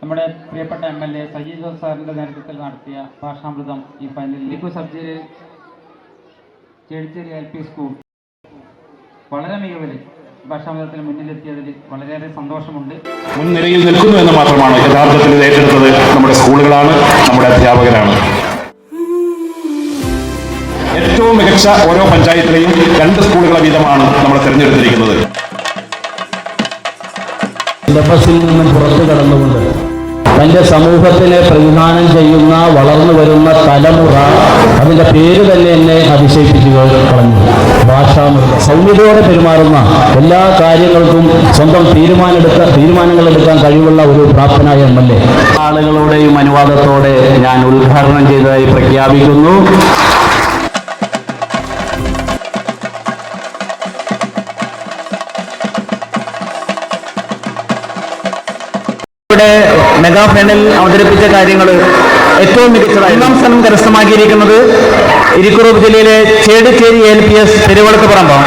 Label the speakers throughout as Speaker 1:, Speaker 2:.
Speaker 1: നമ്മുടെ പ്രിയപ്പെട്ട MLA സജി ജോസ് സാറിൻ്റെ നേതൃത്വത്തിൽ നടത്തിയ ഭാഷാമൃതം ഈ ഫൈനലിൽ ലിക്കു സബ്ജിയിൽ ചേടിച്ചേരി LP സ്കൂൾ വളരെ മികവിൽ ഭാഷാമൃതത്തിന് മുന്നിലെത്തിയതിൽ വളരെയേറെ സന്തോഷമുണ്ട്.
Speaker 2: മുൻനിരയിൽ നിൽക്കുന്നു എന്ന് മാത്രമാണ് യഥാർത്ഥത്തിൽ ഇത് ഏറ്റെടുത്തത് നമ്മുടെ സ്കൂളുകളാണ്, നമ്മുടെ അധ്യാപകരാണ്. ഏറ്റവും മികച്ച ഓരോ പഞ്ചായത്തിലെയും 2 സ്കൂളുകളെ വീതമാണ് നമ്മൾ തിരഞ്ഞെടുത്തിരിക്കുന്നത്.
Speaker 3: സിലബസിൽ നിന്നും പുറത്തു കടന്നുകൊണ്ട് തൻ്റെ സമൂഹത്തിനെ പ്രതിദാനം ചെയ്യുന്ന വളർന്നു വരുന്ന തലമുറ, അതിൻ്റെ പേര് തന്നെ എന്നെ അതിശയിപ്പിച്ചു കളഞ്ഞു. ഭാഷാമൃതം. സൗമ്യതയോടെ പെരുമാറുന്ന എല്ലാ കാര്യങ്ങൾക്കും സ്വന്തം തീരുമാനങ്ങൾ എടുക്കാൻ കഴിവുള്ള ഒരു പ്രാപ്തനായ MLA. ആളുകളുടെയും അനുവാദത്തോടെ ഞാൻ ഉദ്ഘാടനം ചെയ്തതായി പ്രഖ്യാപിക്കുന്നു. മെഗാ ഫൈനൽ അവതരിപ്പിച്ച കാര്യങ്ങൾ ഏറ്റവും മികച്ചതായി 1ാം സ്ഥാനം കരസ്ഥമാക്കിയിരിക്കുന്നത് ഇരിക്കൂർ ജില്ലയിലെ ചേടിച്ചേരി LPS പെരുവളത്ത് പറമ്പ്.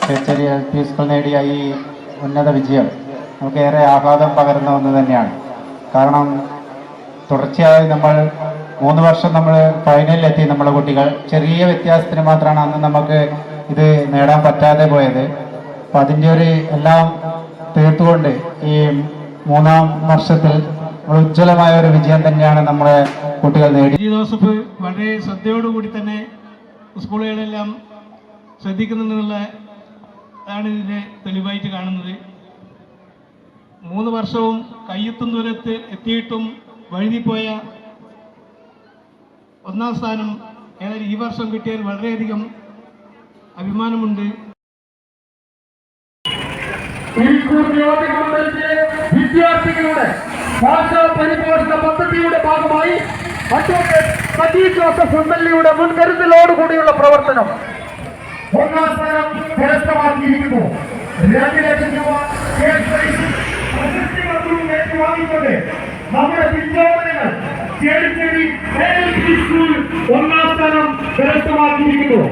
Speaker 4: ചേടിച്ചേരി LP സ്കൂൾ നേടിയ ഈ ഉന്നത വിജയം നമുക്കേറെ ആഹ്ലാദം പകരുന്ന ഒന്ന് തന്നെയാണ്. കാരണം തുടർച്ചയായി നമ്മൾ 3 വർഷം നമ്മൾ ഫൈനലിലെത്തി. നമ്മുടെ കുട്ടികൾ ചെറിയ വ്യത്യാസത്തിന് മാത്രമാണ് അന്ന് നമുക്ക് ഇത് നേടാൻ പറ്റാതെ പോയത്. അപ്പം അതിൻ്റെ ഒരു എല്ലാം തീർത്തുകൊണ്ട് ഈ 3ാം വർഷത്തിൽ ഉജ്ജ്വലമായ ഒരു വിജയം തന്നെയാണ് നമ്മുടെ കുട്ടികൾ നേടി.
Speaker 5: ജോസഫ് വളരെ ശ്രദ്ധയോടുകൂടി തന്നെ സ്കൂളുകളെല്ലാം ശ്രദ്ധിക്കുന്നുണ്ടെന്നുള്ള ആണ് ഇതിനെ തെളിവായിട്ട് കാണുന്നത്. 3 വർഷവും കയ്യെത്തും ദൂരത്ത് എത്തിയിട്ടും വഴുതിപ്പോയ 1ാം സ്ഥാനം ഏതായാലും ഈ വർഷം കിട്ടിയതിൽ വളരെയധികം അഭിമാനമുണ്ട്.
Speaker 6: വിദ്യാർത്ഥികളുടെ ഭാഷാ പരിപോഷണ പദ്ധതിയുടെ ഭാഗമായി അഡ്വക്കേറ്റ് സജി ജോസഫ് MLAയുടെ മുൻകരുതലോടുകൂടിയുള്ള പ്രവർത്തനം 1ാം സ്ഥാനം കരസ്ഥമാക്കിയിരിക്കുന്നു. 2 ലക്ഷം രൂപ ഏറ്റുവാങ്ങിക്കൊണ്ട് നമ്മുടെ വിദ്യാലയങ്ങൾ ചേടിച്ചേരി LP സ്കൂൾ 1ാം സ്ഥാനം കരസ്ഥമാക്കിയിരിക്കുന്നു.